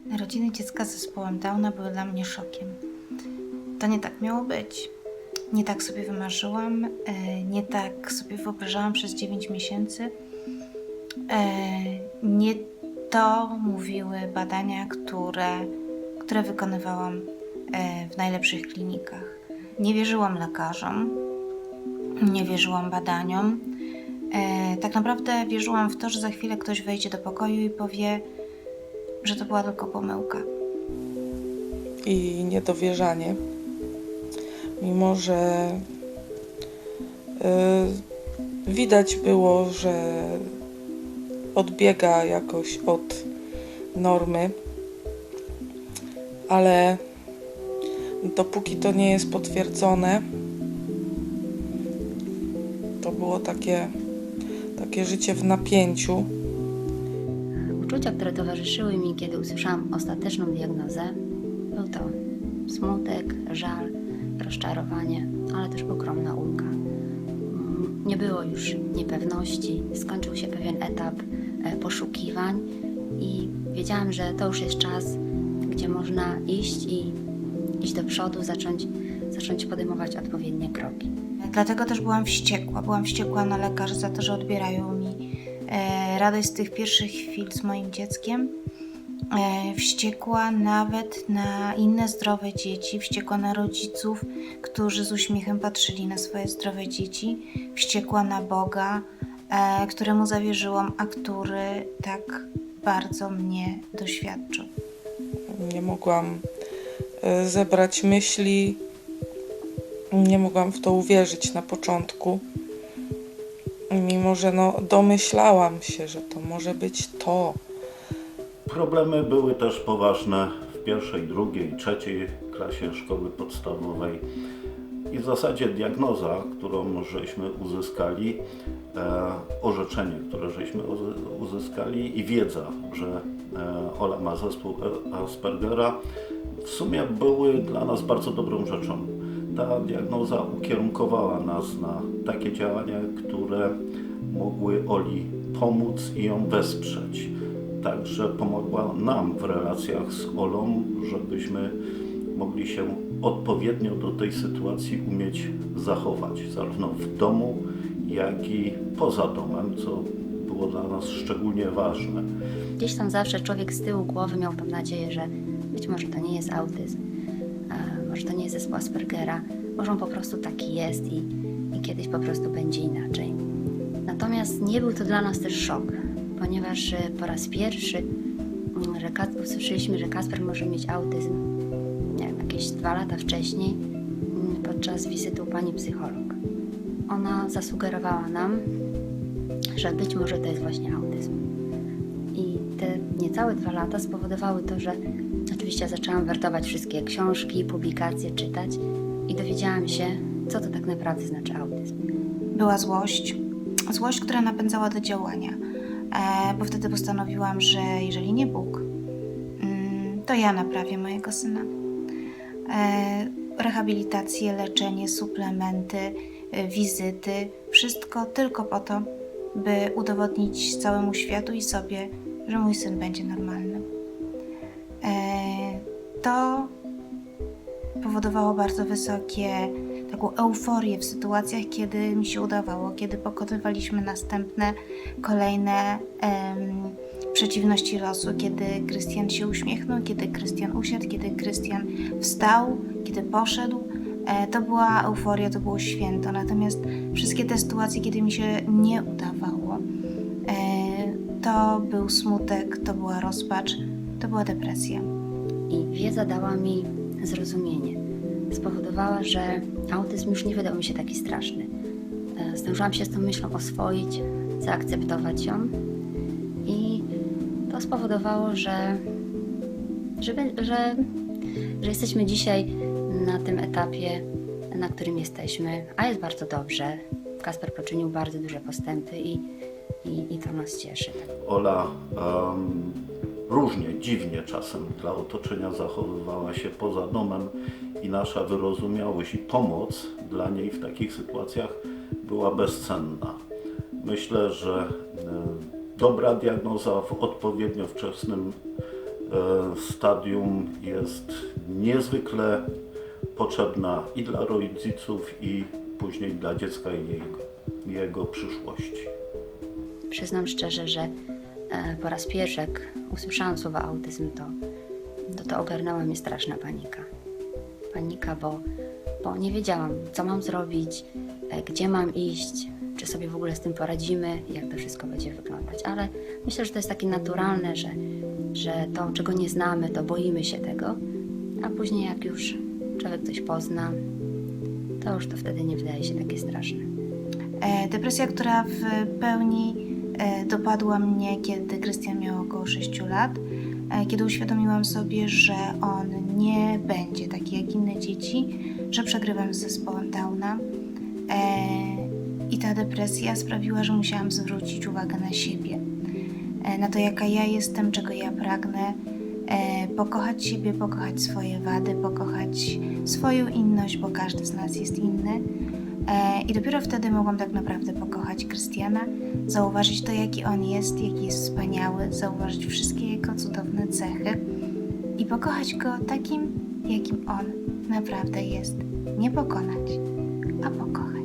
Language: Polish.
Narodziny dziecka z zespołem Downa były dla mnie szokiem. To nie tak miało być. Nie tak sobie wymarzyłam, nie tak sobie wyobrażałam przez 9 miesięcy. Nie to mówiły badania, które wykonywałam w najlepszych klinikach. Nie wierzyłam lekarzom, nie wierzyłam badaniom. Tak naprawdę wierzyłam w to, że za chwilę ktoś wejdzie do pokoju i powie, że to była tylko pomyłka. I niedowierzanie, mimo że widać było, że odbiega jakoś od normy, ale dopóki to nie jest potwierdzone, to było takie życie w napięciu. Uczucia, które towarzyszyły mi, kiedy usłyszałam ostateczną diagnozę, był to smutek, żal, rozczarowanie, ale też ogromna ulga. Nie było już niepewności, skończył się pewien etap poszukiwań i wiedziałam, że to już jest czas, gdzie można iść do przodu, zacząć podejmować odpowiednie kroki. Dlatego też byłam wściekła. Byłam wściekła na lekarzy za to, że odbierają mi radość z tych pierwszych chwil z moim dzieckiem. Wściekła nawet na inne zdrowe dzieci, wściekła na rodziców, którzy z uśmiechem patrzyli na swoje zdrowe dzieci, wściekła na Boga, któremu zawierzyłam, a który tak bardzo mnie doświadczył. Nie mogłam zebrać myśli, nie mogłam w to uwierzyć na początku, mimo że domyślałam się, że to może być to. Problemy były też poważne w pierwszej, drugiej, trzeciej klasie szkoły podstawowej i w zasadzie diagnoza, którą żeśmy uzyskali, orzeczenie, które żeśmy uzyskali i wiedza, że Ola ma zespół Aspergera, w sumie były dla nas bardzo dobrą rzeczą. Ta diagnoza ukierunkowała nas na takie działania, które mogły Oli pomóc i ją wesprzeć. Także pomogła nam w relacjach z Olą, żebyśmy mogli się odpowiednio do tej sytuacji umieć zachować, zarówno w domu, jak i poza domem, co było dla nas szczególnie ważne. Gdzieś tam zawsze człowiek z tyłu głowy miał tą nadzieję, że być może to nie jest autyzm, może to nie jest zespół Aspergera, może on po prostu taki jest i kiedyś po prostu będzie inaczej. Natomiast nie był to dla nas też szok, ponieważ po raz pierwszy usłyszeliśmy, że Kasper może mieć autyzm, nie wiem, jakieś 2 lata wcześniej podczas wizyty u pani psycholog. Ona zasugerowała nam, że być może to jest właśnie autyzm. I te niecałe 2 lata spowodowały to, że oczywiście zaczęłam wertować wszystkie książki, publikacje, czytać i dowiedziałam się, co to tak naprawdę znaczy autyzm. Była złość, która napędzała do działania, bo wtedy postanowiłam, że jeżeli nie Bóg, to ja naprawię mojego syna. Rehabilitacje, leczenie, suplementy, wizyty, wszystko tylko po to, by udowodnić całemu światu i sobie, że mój syn będzie normalny. To powodowało bardzo taką euforię w sytuacjach, kiedy mi się udawało, kiedy pokonywaliśmy kolejne przeciwności losu, kiedy Krystian się uśmiechnął, kiedy Krystian usiadł, kiedy Krystian wstał, kiedy poszedł. To była euforia, to było święto. Natomiast wszystkie te sytuacje, kiedy mi się nie udawało, to był smutek, to była rozpacz, to była depresja. I wiedza dała mi zrozumienie. Spowodowała, że autyzm już nie wydał mi się taki straszny. Zdążyłam się z tą myślą oswoić, zaakceptować ją i to spowodowało, że jesteśmy dzisiaj na tym etapie, na którym jesteśmy, a jest bardzo dobrze. Kasper poczynił bardzo duże postępy i to nas cieszy. Ola różnie, dziwnie czasem dla otoczenia zachowywała się poza domem i nasza wyrozumiałość i pomoc dla niej w takich sytuacjach była bezcenna. Myślę, że dobra diagnoza w odpowiednio wczesnym stadium jest niezwykle potrzebna i dla rodziców, i później dla dziecka i jego przyszłości. Przyznam szczerze, że po raz pierwszy, jak usłyszałam słowo autyzm, to ogarnęła mnie straszna panika. Panika, bo nie wiedziałam, co mam zrobić, gdzie mam iść, czy sobie w ogóle z tym poradzimy, jak to wszystko będzie wyglądać. Ale myślę, że to jest takie naturalne, że to, czego nie znamy, to boimy się tego, a później jak już człowiek coś pozna, to już to wtedy nie wydaje się takie straszne. Depresja, która w pełni dopadła mnie, kiedy Krystian miał około 6 lat, kiedy uświadomiłam sobie, że on nie będzie taki jak inne dzieci, że przegrywam z zespołem Downa. I ta depresja sprawiła, że musiałam zwrócić uwagę na siebie, na to, jaka ja jestem, czego ja pragnę, pokochać siebie, pokochać swoje wady, pokochać swoją inność, bo każdy z nas jest inny. I dopiero wtedy mogłam tak naprawdę pokochać Krystiana, zauważyć to, jaki on jest, jaki jest wspaniały, zauważyć wszystkie jego cudowne cechy i pokochać go takim, jakim on naprawdę jest. Nie pokonać, a pokochać.